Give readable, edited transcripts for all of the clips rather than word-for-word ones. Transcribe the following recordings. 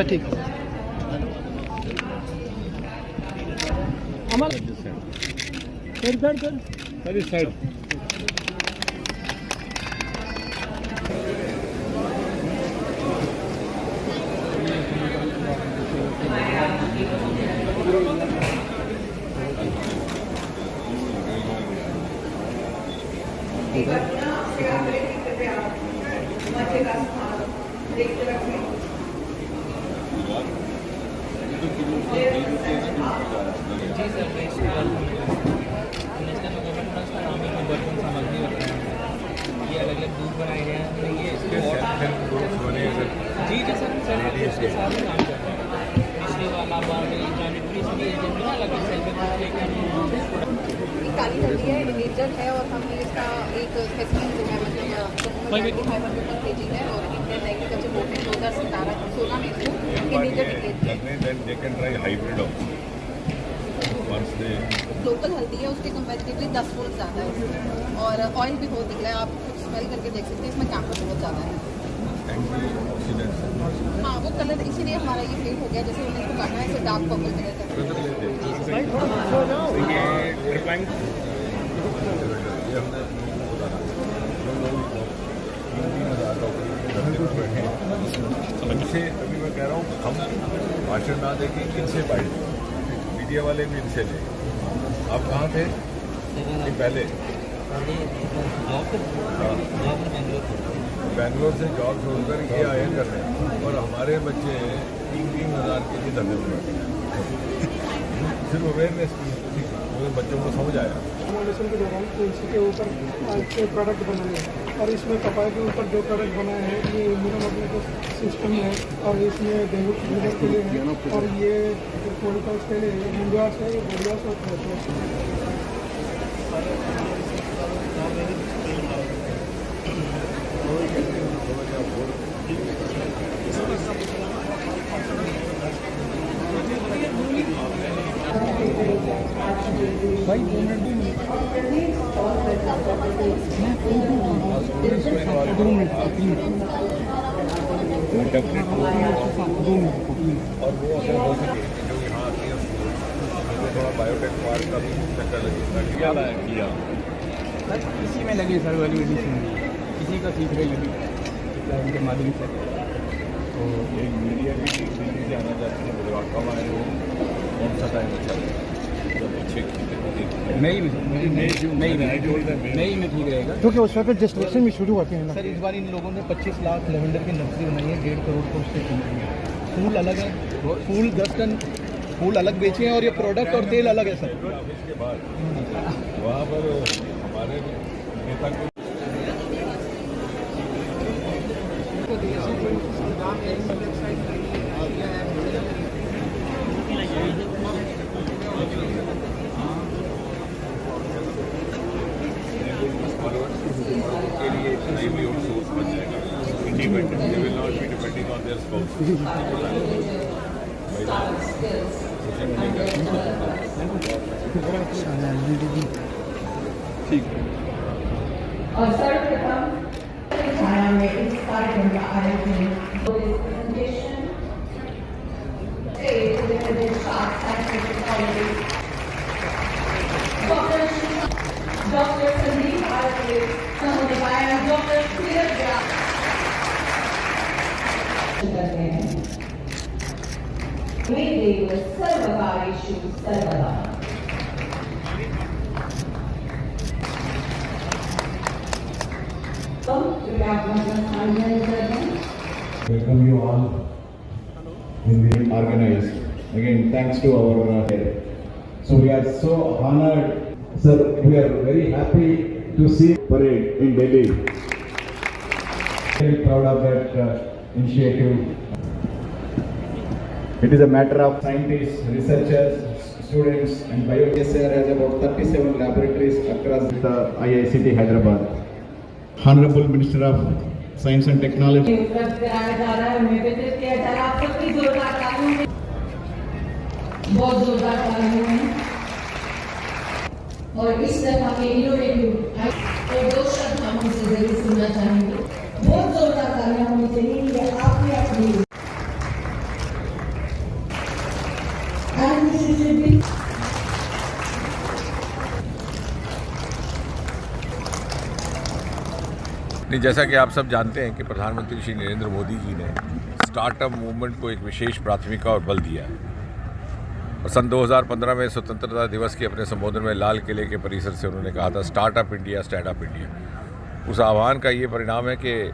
ठीक अमल कर इस साइड काली हल्दी है, एजेंट है और हमने इसका एक फेस्टिवल जो है मतलब केजी है और इंडियन एग्रीकल्चर बोर्ड ने 2017 में इसको इंडिकेट किया। They can try hybrid also. Once they local हल्दी है उसके कंपैरेटिवली 10 फुल ज़्यादा है और ऑयल भी बहुत दिख रहा है, आप स्मेल करके देख सकते हैं, इसमें कैंपर बहुत ज़्यादा है। हाँ वो कलर इसीलिए हमारा ये फेल हो गया, जैसे हमने इसको काटा है इसे डार्क पर्पल कलर का। इनसे अभी मैं कह रहा हूँ हम भाषण ना देके इनसे बाइट, मीडिया वाले भी इनसे लें। आप कहाँ थे पहले? बैंगलोर से जॉब छोड़कर ये आए कर रहे हैं और हमारे बच्चे 3,000 के लिए धंधे में सिर्फ अवेयरनेस बच्चों को समझ आया। फाउंडेशन के दौरान तुलसी के ऊपर प्रोडक्ट बनाए और इसमें कपाय के ऊपर जो प्रोडक्ट बनाए हैं ये इम्यूनोमॉड्यूलेटर सिस्टम है और इसमें डेंगू फीवर के लिए है और ये कोलिकल्स के लिए मुंगा से बढ़िया से भाई 2 मिनट और वो अगर हो सके जो यहाँ आती है थोड़ा बायोटेक पार्क का भी चक्कर किया सर इसी में लगे सर वाली मेडिसिन इसी का सीख रहे लगी उनके माध्यम से। तो एक मीडिया की टीम दिल्ली से आना चाहती है, मुझे कब आए वो कौन सा टाइम अच्छा है जब अच्छे मई में ठीक रहेगा क्योंकि उस वक्त डिस्ट्रक्शन में शुरू होते हैं ना। सर इस बार इन लोगों ने 25 लाख लेवेंडर की नर्सरी बनाई है, 1.5 करोड़ को उससे फूल अलग है, फूल 10 टन फूल अलग बेचे हैं और ये प्रोडक्ट और तेल अलग है सर। इसके बाद वहाँ पर हमारे नेता को के लिए लाइवलीहुड सोर्स बन जाएगा, independent, they will not be depending on their spouse. ठीक और सर्वप्रथम छाया में इस कार्यक्रम का आयोजन डॉक्टर संदीप आरके समुदाय डॉक्टर करते हैं। मे देव सर्वकार्येषु सर्वदा। Welcome you all in the organized. Again, thanks to our so we are so honored, sir. We are very happy to see parade in Delhi. Very proud of that initiative. It is a matter of scientists, researchers, students and BioSR has about 37 laboratories across the IICT Hyderabad. Honorable Minister of Science and Technology. उपलब्ध कराया जा रहा है, उन्हें वितरित किया जा रहा है। आप सबकी जोरदार तालियों से बहुत जोरदार तालियों में। और इस तरह के इनोवेटिव और दो शब्द हम उनसे जरूर सुनना चाहेंगे। बहुत जोरदार तालियां होनी चाहिए। ये आपकी अपनी नहीं, जैसा कि आप सब जानते हैं कि प्रधानमंत्री श्री नरेंद्र मोदी जी ने स्टार्टअप मूवमेंट को एक विशेष प्राथमिकता और बल दिया है। और सन 2015 में स्वतंत्रता दिवस के अपने संबोधन में लाल किले के परिसर से उन्होंने कहा था startup India, stand up India. उस आह्वान का ये परिणाम है कि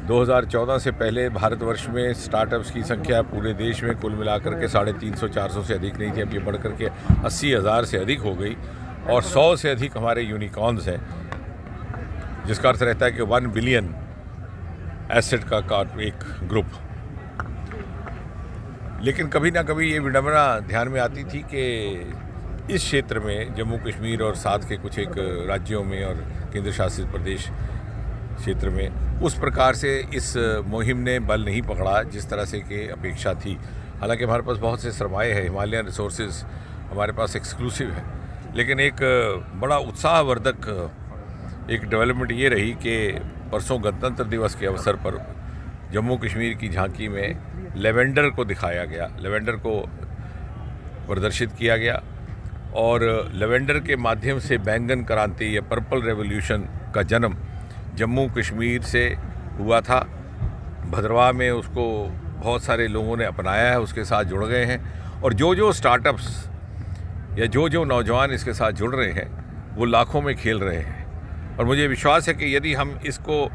2014 से पहले भारतवर्ष में स्टार्टअप्स की संख्या पूरे देश में कुल मिलाकर के 350-400 से अधिक नहीं थी। अब ये बढ़कर के 80,000 से अधिक हो गई और 100 से अधिक हमारे यूनिकॉर्न्स हैं, जिसका अर्थ रहता है कि 1 बिलियन एसेट का एक ग्रुप। लेकिन कभी ना कभी ये विडंबना ध्यान में आती थी कि इस क्षेत्र में जम्मू कश्मीर और साथ के कुछ एक राज्यों में और केंद्र शासित प्रदेश क्षेत्र में उस प्रकार से इस मुहिम ने बल नहीं पकड़ा जिस तरह से कि अपेक्षा थी। हालांकि हमारे पास बहुत से सरमाए हैं, हिमालयन रिसोर्सेज हमारे पास एक्सक्लूसिव है, लेकिन एक बड़ा उत्साहवर्धक एक डेवलपमेंट ये रही कि परसों गणतंत्र दिवस के अवसर पर जम्मू कश्मीर की झांकी में लेवेंडर को दिखाया गया, लेवेंडर को प्रदर्शित किया गया और लेवेंडर के माध्यम से बैंगन क्रांति या पर्पल रेवोल्यूशन का जन्म जम्मू कश्मीर से हुआ था। भद्रवाह में उसको बहुत सारे लोगों ने अपनाया है, उसके साथ जुड़ गए हैं और जो स्टार्टअप्स या जो नौजवान इसके साथ जुड़ रहे हैं वो लाखों में खेल रहे हैं। और मुझे विश्वास है कि यदि हम इसको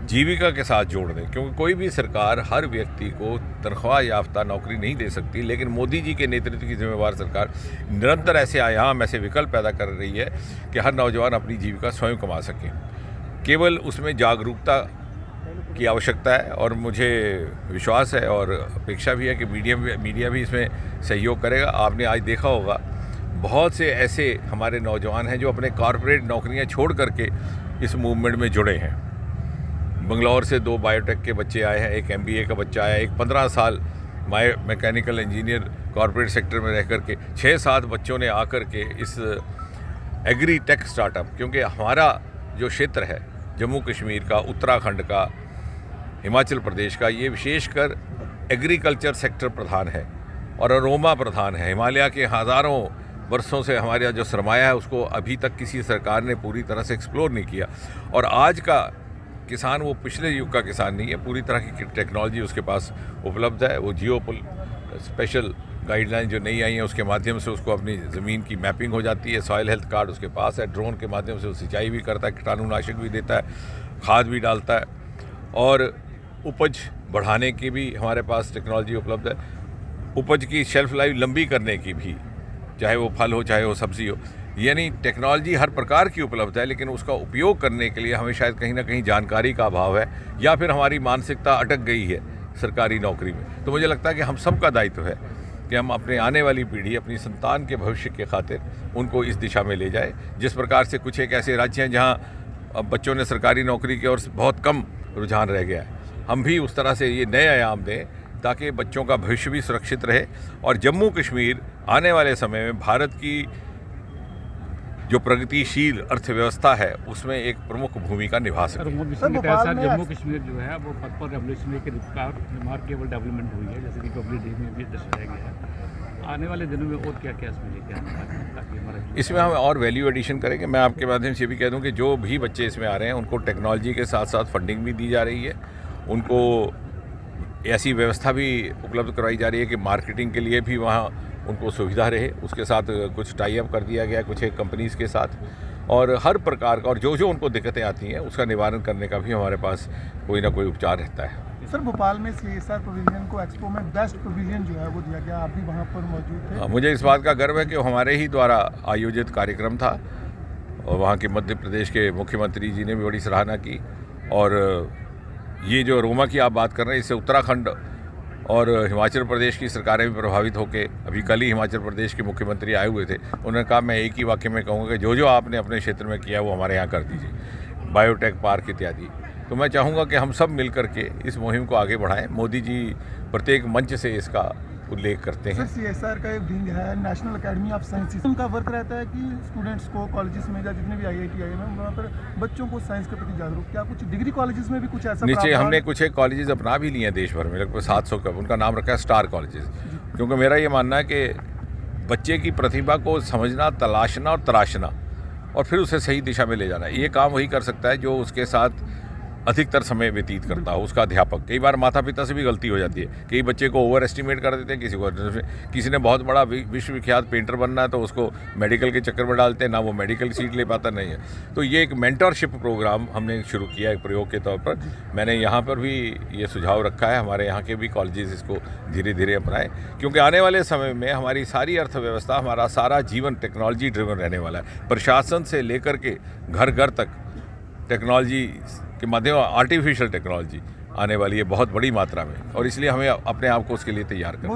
जीविका के साथ जोड़ दें, क्योंकि कोई भी सरकार हर व्यक्ति को तनख्वाह याफ्ता नौकरी नहीं दे सकती, लेकिन मोदी जी के नेतृत्व की जिम्मेवार सरकार निरंतर ऐसे आयाम, ऐसे विकल्प पैदा कर रही है कि हर नौजवान अपनी जीविका स्वयं कमा सके। केवल उसमें जागरूकता की आवश्यकता है और मुझे विश्वास है और अपेक्षा भी है कि मीडिया भी इसमें सहयोग करेगा। आपने आज देखा होगा बहुत से ऐसे हमारे नौजवान हैं जो अपने कॉर्पोरेट नौकरियां छोड़ करके इस मूवमेंट में जुड़े हैं। बंगलौर से 2 बायोटेक के बच्चे आए हैं, एक MBA का बच्चा आया, एक 15 साल मैकेनिकल इंजीनियर कॉर्पोरेट सेक्टर में रह करके 6-7 बच्चों ने आकर के इस एग्री टेक स्टार्टअप, क्योंकि हमारा जो क्षेत्र है जम्मू कश्मीर का, उत्तराखंड का, हिमाचल प्रदेश का, ये विशेषकर एग्रीकल्चर सेक्टर प्रधान है और अरोमा प्रधान है। हिमालय के हज़ारों वर्षों से हमारे यहाँ जो सरमाया है उसको अभी तक किसी सरकार ने पूरी तरह से एक्सप्लोर नहीं किया। और आज का किसान वो पिछले युग का किसान नहीं है, पूरी तरह की टेक्नोलॉजी उसके पास उपलब्ध है। वो स्पेशल गाइडलाइन जो नई आई हैं उसके माध्यम से उसको अपनी ज़मीन की मैपिंग हो जाती है, सॉइल हेल्थ कार्ड उसके पास है, ड्रोन के माध्यम से वो सिंचाई भी करता है, कीटाणुनाशक भी देता है, खाद भी डालता है और उपज बढ़ाने की भी हमारे पास टेक्नोलॉजी उपलब्ध है। उपज की शेल्फ लाइफ लंबी करने की भी, चाहे वो फल हो चाहे वो सब्ज़ी हो, यानी टेक्नोलॉजी हर प्रकार की उपलब्ध है, लेकिन उसका उपयोग करने के लिए हमें शायद कहीं ना कहीं जानकारी का अभाव है या फिर हमारी मानसिकता अटक गई है सरकारी नौकरी में। तो मुझे लगता है कि हम सबका दायित्व है कि हम अपने आने वाली पीढ़ी, अपनी संतान के भविष्य के खातिर उनको इस दिशा में ले जाए। जिस प्रकार से कुछ एक ऐसे राज्य हैं जहाँ अब बच्चों ने सरकारी नौकरी की ओर बहुत कम रुझान रह गया है, हम भी उस तरह से ये नए आयाम दें ताकि बच्चों का भविष्य भी सुरक्षित रहे और जम्मू कश्मीर आने वाले समय में भारत की जो प्रगतिशील अर्थव्यवस्था है उसमें एक प्रमुख भूमिका निभा सके। जम्मू कश्मीर जो है वो पर्पल रेवोल्यूशन के रिमार्केबल डेवलपमेंट हुई है, जैसे कि रिपब्लिक डे में भी दर्शाया गया है। आने वाले दिनों में और क्या क्या इसमें लेके आना है ताकि हमारा इसमें हम और वैल्यू एडिशन करेंगे। मैं आपके माध्यम से भी कह दूं कि जो भी बच्चे इसमें आ रहे हैं उनको टेक्नोलॉजी के साथ साथ फंडिंग भी दी जा रही है, उनको ऐसी व्यवस्था भी उपलब्ध करवाई जा रही है कि मार्केटिंग के लिए भी वहाँ उनको सुविधा रहे। उसके साथ कुछ टाई अप कर दिया गया कुछ एक कंपनीज़ के साथ और हर प्रकार का और जो उनको दिक्कतें आती हैं उसका निवारण करने का भी हमारे पास कोई ना कोई उपचार रहता है। सर, भोपाल में CSR पवेलियन को एक्सपो में बेस्ट पवेलियन जो है वो दिया गया, आप भी वहाँ पर मौजूद थे। मुझे इस बात का गर्व है कि हमारे ही द्वारा आयोजित कार्यक्रम था और वहाँ के मध्य प्रदेश के मुख्यमंत्री जी ने भी बड़ी सराहना की और ये जो रोमा की आप बात कर रहे हैं, इससे उत्तराखंड और हिमाचल प्रदेश की सरकारें भी प्रभावित होकर, अभी कल ही हिमाचल प्रदेश के मुख्यमंत्री आए हुए थे, उन्होंने कहा मैं एक ही वाक्य में कहूँगा कि जो जो आपने अपने क्षेत्र में किया वो हमारे यहाँ कर दीजिए, बायोटेक पार्क इत्यादि। तो मैं चाहूँगा कि हम सब मिल करके इस मुहिम को आगे बढ़ाएं। मोदी जी प्रत्येक मंच से इसका उल्लेख करते हैं। सर CSR का एक विंग है नेशनल एकेडमी ऑफ साइंस, उनका वर्क रहता है कि स्टूडेंट्स को कॉलेजेस में या जितने भी IIT में वहाँ पर बच्चों को साइंस के प्रति जागरूक, क्या कुछ डिग्री कॉलेजेस में भी कुछ ऐसा नीचे हमने कुछ एक कॉलेजेस अपना भी लिए हैं देश भर में, लगभग 700 का, उनका नाम रखा है स्टार कॉलेजेस। क्योंकि मेरा ये मानना है कि बच्चे की प्रतिभा को समझना, तलाशना और तराशना और फिर उसे सही दिशा में ले जाना, ये काम वही कर सकता है जो उसके साथ अधिकतर समय व्यतीत करता हो, उसका अध्यापक। कई बार माता पिता से भी गलती हो जाती है, कई बच्चे को ओवर एस्टिमेट कर देते हैं, किसी ने बहुत बड़ा विश्वविख्यात पेंटर बनना है तो उसको मेडिकल के चक्कर में डालते हैं, ना वो मेडिकल सीट ले पाता नहीं है। तो ये एक मेंटरशिप प्रोग्राम हमने शुरू किया एक प्रयोग के तौर पर। मैंने यहाँ पर भी ये सुझाव रखा है, हमारे यहाँ के भी कॉलेजेस इसको धीरे धीरे अपनाएं, क्योंकि आने वाले समय में हमारी सारी अर्थव्यवस्था, हमारा सारा जीवन टेक्नोलॉजी ड्रिवन रहने वाला है। प्रशासन से लेकर के घर घर तक टेक्नोलॉजी के माध्यम, आर्टिफिशियल टेक्नोलॉजी आने वाली है बहुत बड़ी मात्रा में, और इसलिए हमें अपने आप को उसके लिए तैयार करना है।